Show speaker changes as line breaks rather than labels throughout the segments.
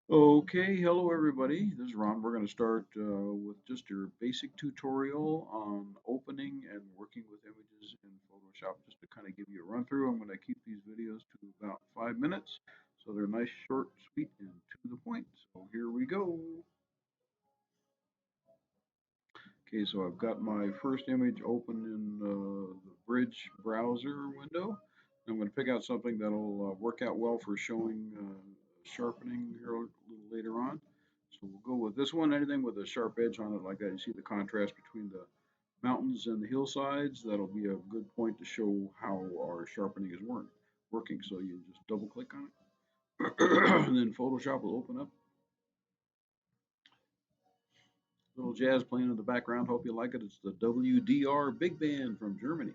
Okay, hello everybody. This is Ron. We're going to start with just your basic tutorial on opening and working with images in Photoshop. Just to kind of give you a run through, I'm going to keep these videos to about 5 minutes, so they're nice, short, sweet, and to the point. So here we go. Okay, so I've got my first image open in the Bridge browser window. I'm going to pick out something that'll work out well for showing sharpening here a little later on. So we'll go with this one. Anything with a sharp edge on it like that, you see the contrast between the mountains and the hillsides. That'll be a good point to show how our sharpening is working. So you just double click on it, and then Photoshop will open up. Little jazz playing in the background. Hope you like it. It's the WDR Big Band from Germany.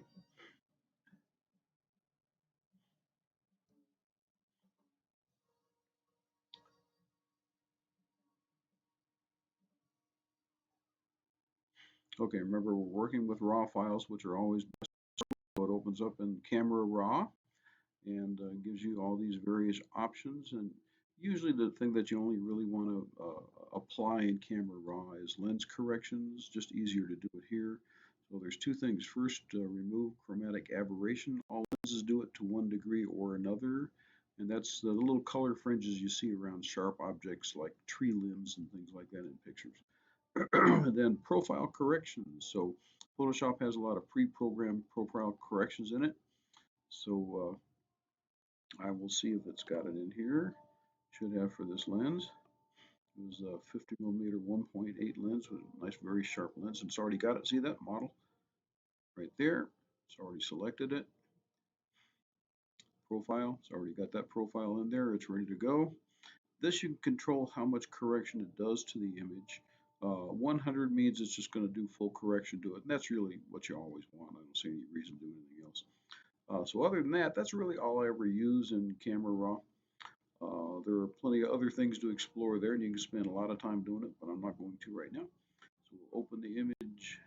Okay, remember we're working with raw files, which are always best. So it opens up in Camera Raw and gives you all these various options. And usually the thing that you only really want to apply in Camera Raw is lens corrections, just easier to do it here. So there's two things. First, remove chromatic aberration. All lenses do it to 1 degree or another. And that's the little color fringes you see around sharp objects like tree limbs and things like that in pictures. And then profile corrections. So Photoshop has a lot of pre-programmed profile corrections in it. So I will see if it's got it in here. Should have for this lens. It was a 50 millimeter 1.8 lens with a nice, very sharp lens. And it's already got it. See that model right there? It's already selected it. Profile. It's already got that profile in there. It's ready to go. This you can control how much correction it does to the image. 100 means it's just going to do full correction to it, and that's really what you always want. I don't see any reason to do anything else. So other than that, that's really all I ever use in Camera Raw. There are plenty of other things to explore there, and you can spend a lot of time doing it, but I'm not going to right now. So we'll open the image.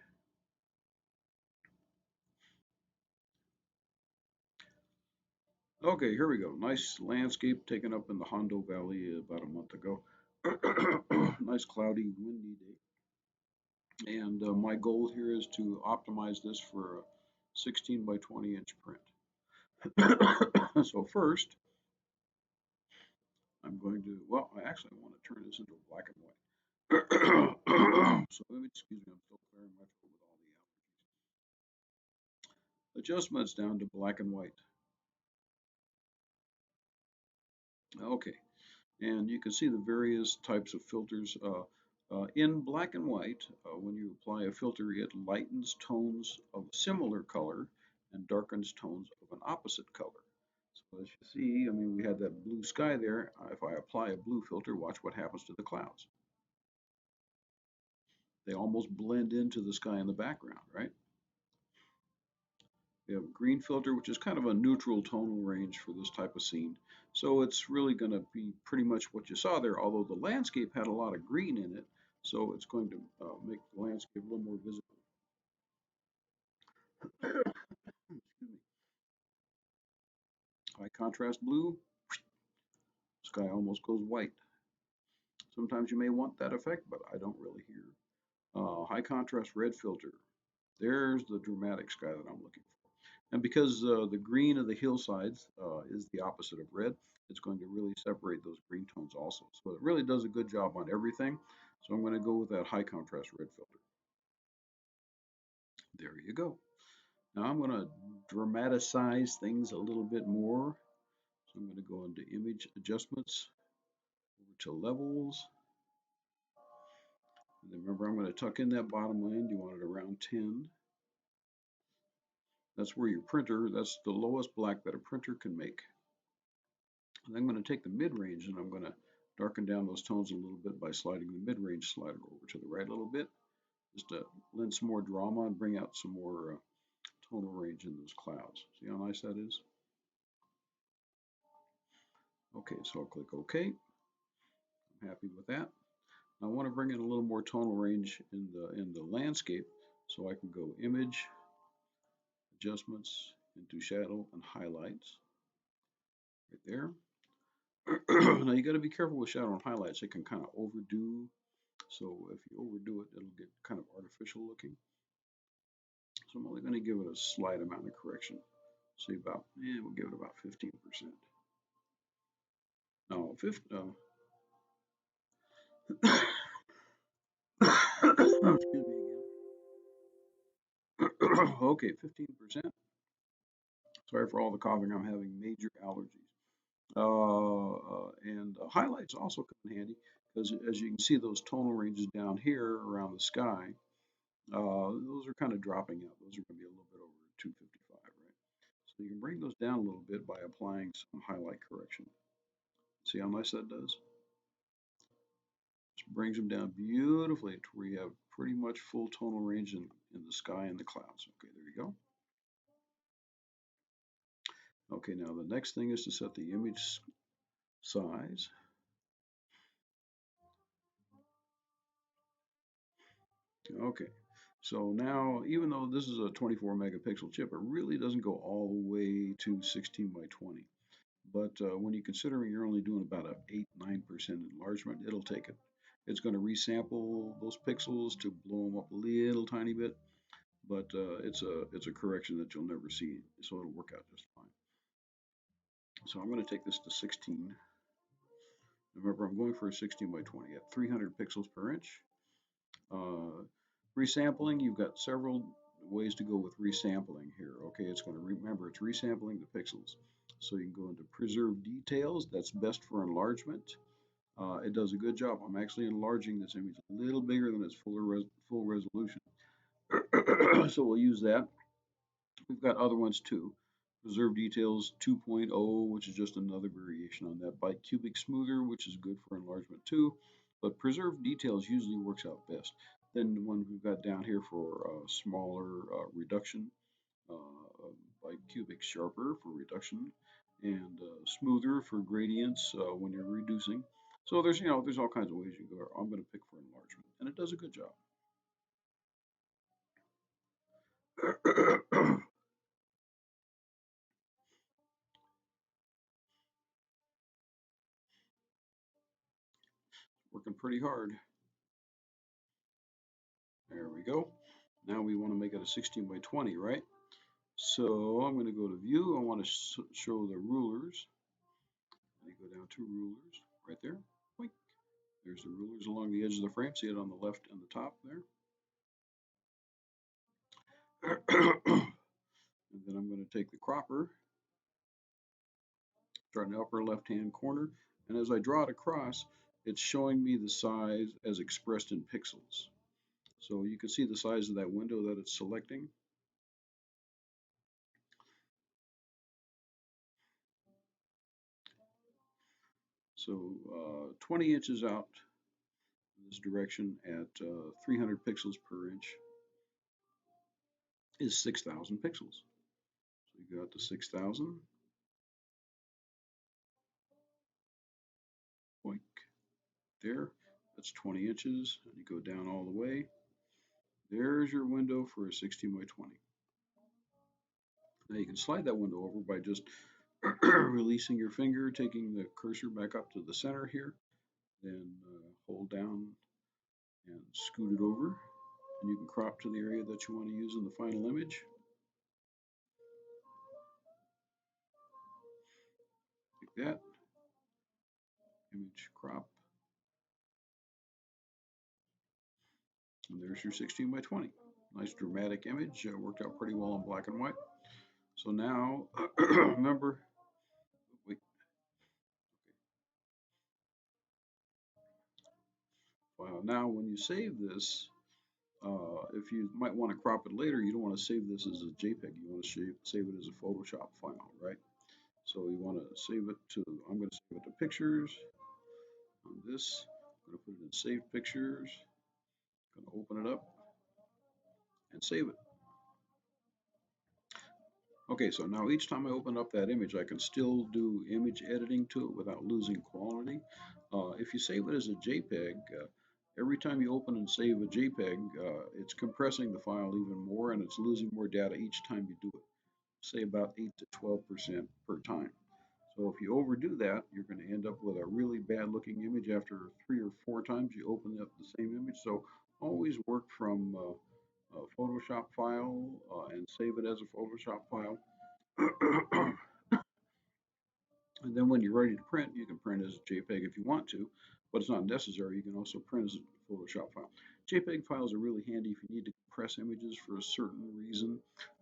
Okay, here we go. Nice landscape taken up in the Hondo Valley about a month ago. Nice cloudy, windy day. And my goal here is to optimize this for a 16 by 20 inch print. So first, I'm going to, well, I actually want to turn this into black and white. So let me, excuse me, I'm still clearing my throat with all the adjustments down to black and white. Okay, and you can see the various types of filters. In black and white, when you apply a filter, it lightens tones of a similar color and darkens tones of an opposite color. So as you see, I mean, we had that blue sky there. If I apply a blue filter, watch what happens to the clouds. They almost blend into the sky in the background, right? We have a green filter, which is kind of a neutral tonal range for this type of scene. So it's really going to be pretty much what you saw there, although the landscape had a lot of green in it. So it's going to make the landscape a little more visible. Excuse me. High contrast blue, sky almost goes white. Sometimes you may want that effect, but I don't really here. High contrast red filter. There's the dramatic sky that I'm looking for. And because the green of the hillsides is the opposite of red, it's going to really separate those green tones also. So it really does a good job on everything. So I'm going to go with that high contrast red filter. There you go. Now I'm going to dramatize things a little bit more. So I'm going to go into image adjustments, over to levels. And then remember, I'm going to tuck in that bottom land. You want it around 10. That's where your printer, that's the lowest black that a printer can make. And I'm going to take the mid-range and I'm going to darken down those tones a little bit by sliding the mid-range slider over to the right a little bit, just to lend some more drama and bring out some more tonal range in those clouds. See how nice that is? Okay, so I'll click OK. I'm happy with that. I want to bring in a little more tonal range in the landscape, so I can go Image, Adjustments, into Shadow and Highlights, right there. Now you got to be careful with shadow and highlights. It can kind of overdo. So if you overdo it, it'll get kind of artificial looking. So I'm only going to give it a slight amount of correction. Say about, we'll give it about 15%. No, 50. Excuse me again. Okay, 15%. Sorry for all the coughing. I'm having major allergies. And highlights also come in handy because as you can see, those tonal ranges down here around the sky, those are kind of dropping out. Those are going to be a little bit over 255, right? So you can bring those down a little bit by applying some highlight correction. See how nice that does? Just brings them down beautifully to where you have pretty much full tonal range in the sky and the clouds. Okay, there you go. Okay, now the next thing is to set the image size. Okay, so now even though this is a 24 megapixel chip, it really doesn't go all the way to 16 by 20. But when you're considering you're only doing about a 8-9% enlargement, it'll take it. It's going to resample those pixels to blow them up a little tiny bit, but it's a correction that you'll never see, so it'll work out just fine. So I'm going to take this to 16. Remember, I'm going for a 16 by 20 at 300 pixels per inch. Resampling, you've got several ways to go with resampling here. Okay, it's going to remember it's resampling the pixels. So you can go into preserve details. That's best for enlargement. It does a good job. I'm actually enlarging this image a little bigger than its full resolution. So we'll use that. We've got other ones too. Preserve details 2.0, which is just another variation on that. Bicubic smoother, which is good for enlargement too. But preserve details usually works out best. Then the one we've got down here for smaller reduction, bicubic sharper for reduction, and smoother for gradients when you're reducing. So there's all kinds of ways you can go. I'm going to pick for enlargement, and it does a good job. Working pretty hard. There we go. Now we want to make it a 16 by 20, right? So I'm going to go to view. I want to show the rulers. You go down to rulers right there. Boink. There's the rulers along the edge of the frame. See it on the left and the top there. And then I'm going to take the cropper, start in the upper left hand corner. And as I draw it across, it's showing me the size as expressed in pixels. So you can see the size of that window that it's selecting. So 20 inches out in this direction at 300 pixels per inch is 6,000 pixels. So you go out to 6,000. Boink. There. That's 20 inches. And you go down all the way. There's your window for a 16 by 20. Now you can slide that window over by just releasing your finger, taking the cursor back up to the center here, then hold down and scoot it over. And you can crop to the area that you want to use in the final image. Like that. Image crop. And there's your 16 by 20. Nice dramatic image. Worked out pretty well in black and white. So now, remember, wait, now when you save this, if you might want to crop it later, you don't want to save this as a JPEG. You want to save it as a Photoshop file, right? So you want to save it to, I'm going to save it to pictures on this. I'm going to put it in saved pictures. I'm going to open it up and save it. Okay, so now each time I open up that image, I can still do image editing to it without losing quality. If you save it as a JPEG, every time you open and save a JPEG, it's compressing the file even more and it's losing more data each time you do it, say about 8 to 12% per time. So if you overdo that, you're going to end up with a really bad looking image after 3 or 4 times you open up the same image. So always work from a Photoshop file and save it as a Photoshop file. And then when you're ready to print, you can print as a JPEG if you want to, but it's not necessary. You can also print as a Photoshop file. JPEG files are really handy if you need to compress images for a certain reason,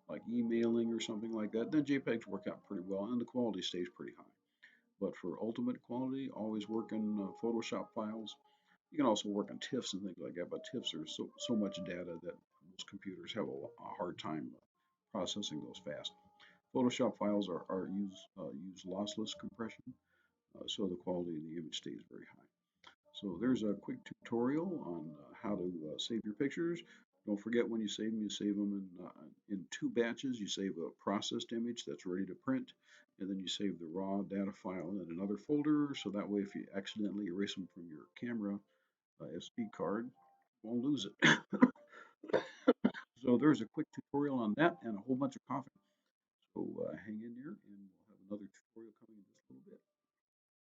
like emailing or something like that. Then JPEGs work out pretty well and the quality stays pretty high. But for ultimate quality, always work in Photoshop files. You can also work on TIFFs and things like that, but TIFFs are so much data that most computers have a hard time processing those fast. Photoshop files use lossless compression, so the quality of the image stays very high. So there's a quick tutorial on how to save your pictures. Don't forget when you save them in 2 batches. You save a processed image that's ready to print, and then you save the raw data file in another folder. So that way, if you accidentally erase them from your camera SD card, you won't lose it. So there's a quick tutorial on that and a whole bunch of coffee. So hang in there, and we'll have another tutorial coming in just a little bit.